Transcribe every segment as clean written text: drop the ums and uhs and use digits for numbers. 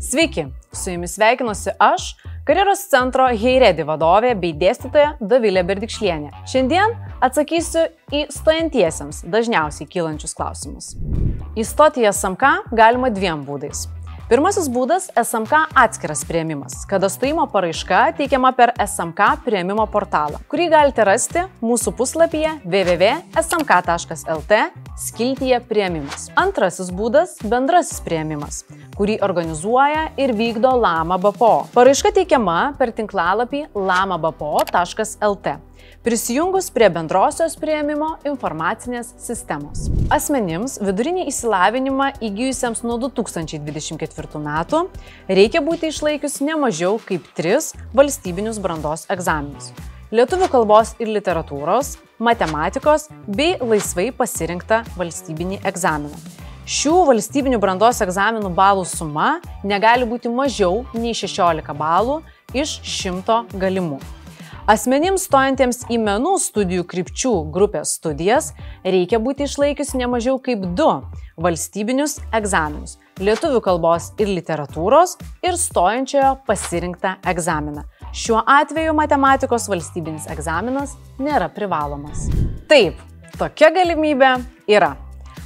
Sveiki, su jumis sveikinuosi aš, karjeros centro Heiredi vadovė bei dėstytoja Dovilė Berdikšlienė. Šiandien atsakysiu į stojantiesiems dažniausiai kylančius klausimus. Įstoti į SMK galima dviem būdais. Pirmasis būdas – SMK atskiras priėmimas, kada stojimo paraiška teikiama per SMK priėmimo portalą, kurį galite rasti mūsų puslapyje www.smk.lt skiltyje priėmimas. Antrasis būdas – bendrasis priėmimas, kurį organizuoja ir vykdo Lama BPO. Paraiška teikiama per tinklalapį lamabpo.lt. prisijungus prie bendrosios priėmimo informacinės sistemos. Asmenims vidurinį išsilavinimą įgijusiems nuo 2024 metų reikia būti išlaikius ne mažiau kaip 3 valstybinius brandos egzaminus – lietuvių kalbos ir literatūros, matematikos bei laisvai pasirinktą valstybinį egzaminą. Šių valstybinių brandos egzaminų balų suma negali būti mažiau nei 16 balų iš 100 galimų. Asmenims stojantiems į menų studijų krypčių grupės studijas reikia būti išlaikius ne mažiau kaip 2 valstybinius egzaminus – lietuvių kalbos ir literatūros ir stojančiojo pasirinktą egzaminą. Šiuo atveju matematikos valstybinis egzaminas nėra privalomas. Taip, tokia galimybė yra.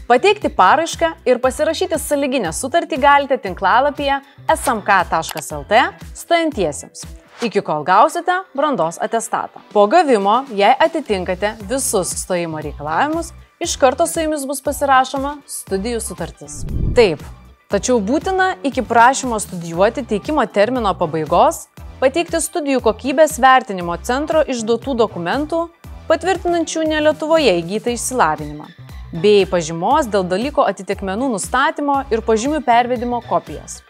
Pateikti paraišką ir pasirašyti sąlyginę sutartį galite tinklalapyje smk.lt stojantiesiems, iki kol gausite brandos atestatą. Po gavimo, jei atitinkate visus stojimo reikalavimus, iš karto su jumis bus pasirašoma studijų sutartis. Taip, tačiau būtina iki prašymo studijuoti teikimo termino pabaigos pateikti studijų kokybės vertinimo centro išduotų dokumentų, patvirtinančių ne Lietuvoje įgytą išsilavinimą, bei pažymos dėl dalyko atitikmenų nustatymo ir pažymių pervedimo kopijas.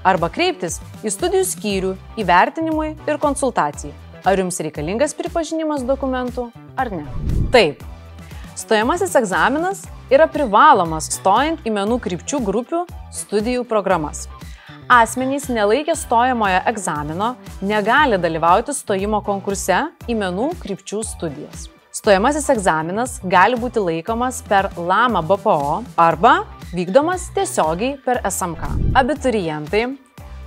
Arba kreiptis į studijų skyrių įvertinimui ir konsultacijai, ar jums reikalingas pripažinimas dokumentų ar ne. Taip, stojamasis egzaminas yra privalomas stojant į menų krypčių grupių studijų programas. Asmenys nelaikę stojamojo egzamino negali dalyvauti stojimo konkurse į menų krypčių studijas. Stojamasis egzaminas gali būti laikomas per Lama BPO arba vykdomas tiesiogiai per SMK. Abiturientai,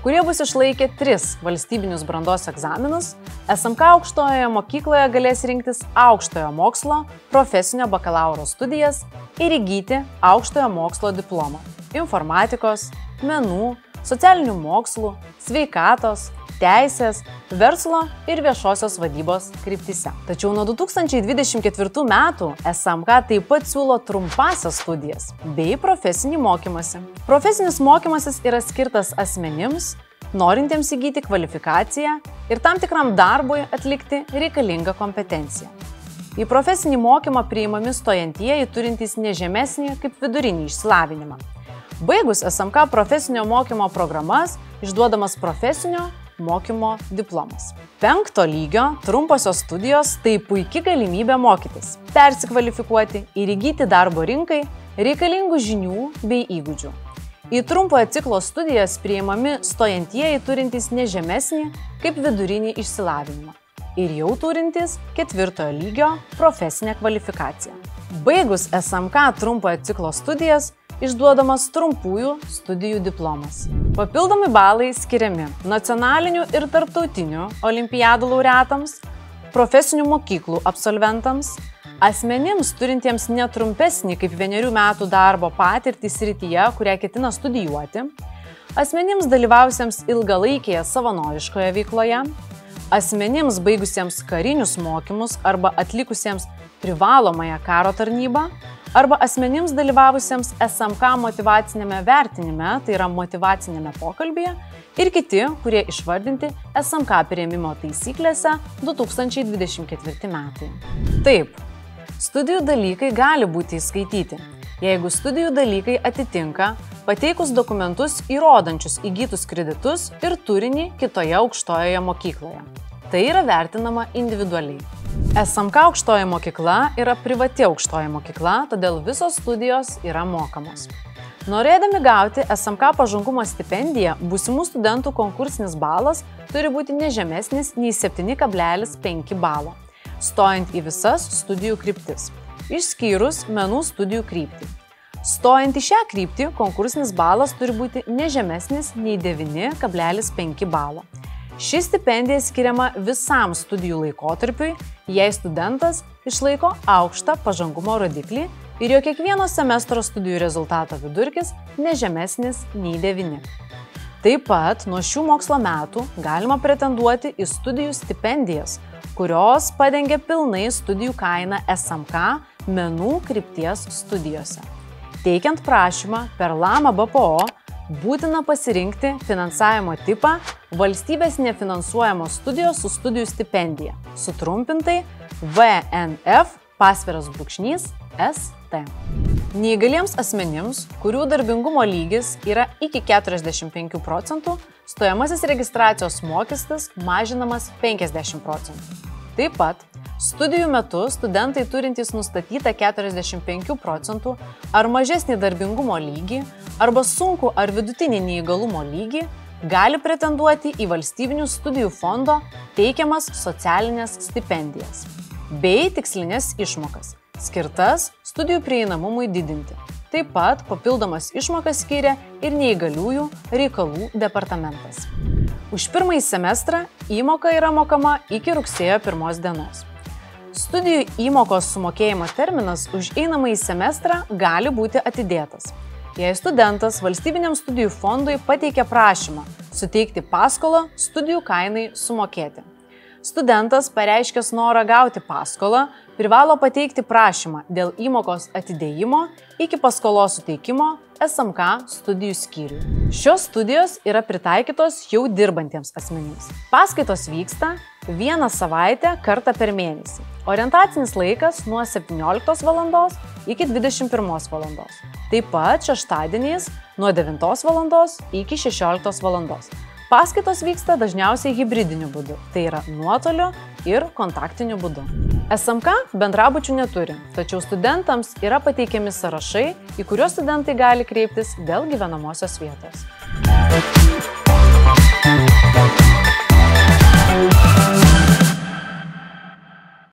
kurie bus išlaikę 3 valstybinius brandos egzaminus, SMK aukštojoje mokykloje galės rinktis aukštojo mokslo profesinio bakalauro studijas ir įgyti aukštojo mokslo diplomą informatikos, menų, socialinių mokslų, sveikatos, teisės, verslo ir viešosios vadybos kryptyse. Tačiau nuo 2024 metų SMK taip pat siūlo trumpasias studijas bei profesinį mokymąsi. Profesinis mokymasis yra skirtas asmenims, norintiems įgyti kvalifikaciją ir tam tikram darbui atlikti reikalingą kompetenciją. Į profesinį mokymą priimami stojantieji turintys ne žemesnį kaip vidurinį išsilavinimą. Baigus SMK profesinio mokymo programas, išduodamas profesinio mokymo diplomas. 5 lygio trumposios studijos tai puikia galimybė mokytis, persikvalifikuoti ir įgyti darbo rinkai reikalingų žinių bei įgūdžių. Į trumpojo ciklo studijas priimami stojantieji turintys ne žemesnį kaip vidurinį išsilavinimą ir jau turintys 4 lygio profesinę kvalifikaciją. Baigus SMK trumpojo ciklo studijas, išduodamas trumpųjų studijų diplomas. Papildomi balai skiriami nacionalinių ir tarptautinių olimpiadų laureatams, profesinių mokyklų absolventams, asmenims turintiems netrumpesnį kaip 1 metų darbo patirtį srityje, kurią ketina studijuoti, asmenims dalyvausiems ilgalaikėje savanoriškoje veikloje, asmenims baigusiems karinius mokymus arba atlikusiems privalomąją karo tarnybą, arba asmenims dalyvavusiems SMK motyvacinėme vertinime, tai yra motyvacinėme pokalbyje, ir kiti, kurie išvardinti SMK priėmimo taisyklėse 2024 metai. Taip, studijų dalykai gali būti įskaityti, jeigu studijų dalykai atitinka pateikus dokumentus įrodančius įgytus kreditus ir turinį kitoje aukštojoje mokykloje. Tai yra vertinama individualiai. SMK aukštoji mokykla yra privati aukštoji mokykla, todėl visos studijos yra mokamos. Norėdami gauti SMK pažangumo stipendiją, būsimų studentų konkursinis balas turi būti ne žemesnis nei 7,5 balo, stojant į visas studijų kryptis, išskyrus menų studijų kryptį. Stojant į šią kryptį, konkursinis balas turi būti ne žemesnis nei 9,5 balo. Ši stipendija skiriama visam studijų laikotarpiui, jei studentas išlaiko aukštą pažangumo rodiklį ir jo kiekvieno semestro studijų rezultato vidurkis ne žemesnis nei 9. Taip pat nuo šių mokslo metų galima pretenduoti į studijų stipendijas, kurios padengia pilnai studijų kainą SMK menų krypties studijose. Teikiant prašymą per LAMA BPO būtina pasirinkti finansavimo tipą valstybės nefinansuojamos studijos su studijų stipendija, sutrumpintai VNF_ST. Neįgaliems asmenims, kurių darbingumo lygis yra iki 45%, stojamasis registracijos mokestis mažinamas 50%. Taip pat studijų metu studentai turintys nustatytą 45% ar mažesnį darbingumo lygį arba sunkų ar vidutinį neįgalumo lygį gali pretenduoti į valstybinių studijų fondo teikiamas socialinės stipendijas bei tikslinės išmokas, skirtas studijų prieinamumui didinti. Taip pat papildomas išmokas skiria ir neįgaliųjų reikalų departamentas. Už pirmąjį semestrą įmoka yra mokama iki rugsėjo 1 dienos. Studijų įmokos sumokėjimo terminas už einamąjį semestrą gali būti atidėtas, jei studentas valstybiniam studijų fondui pateikia prašymą suteikti paskolą studijų kainai sumokėti. Studentas, pareiškęs norą gauti paskolą, privalo pateikti prašymą dėl įmokos atidėjimo iki paskolos suteikimo SMK studijų skyriui. Šios studijos yra pritaikytos jau dirbantiems asmenims. Paskaitos vyksta 1 savaitę kartą per mėnesį. Orientacinis laikas nuo 17 val. Iki 21 val. Taip pat šeštadieniais nuo 9 val. Iki 16 val. Paskaitos vyksta dažniausiai hibridiniu būdu, tai yra nuotoliu ir kontaktiniu būdu. SMK bendrabučių neturi, tačiau studentams yra pateikiami sąrašai, į kuriuos studentai gali kreiptis dėl gyvenamosios vietos.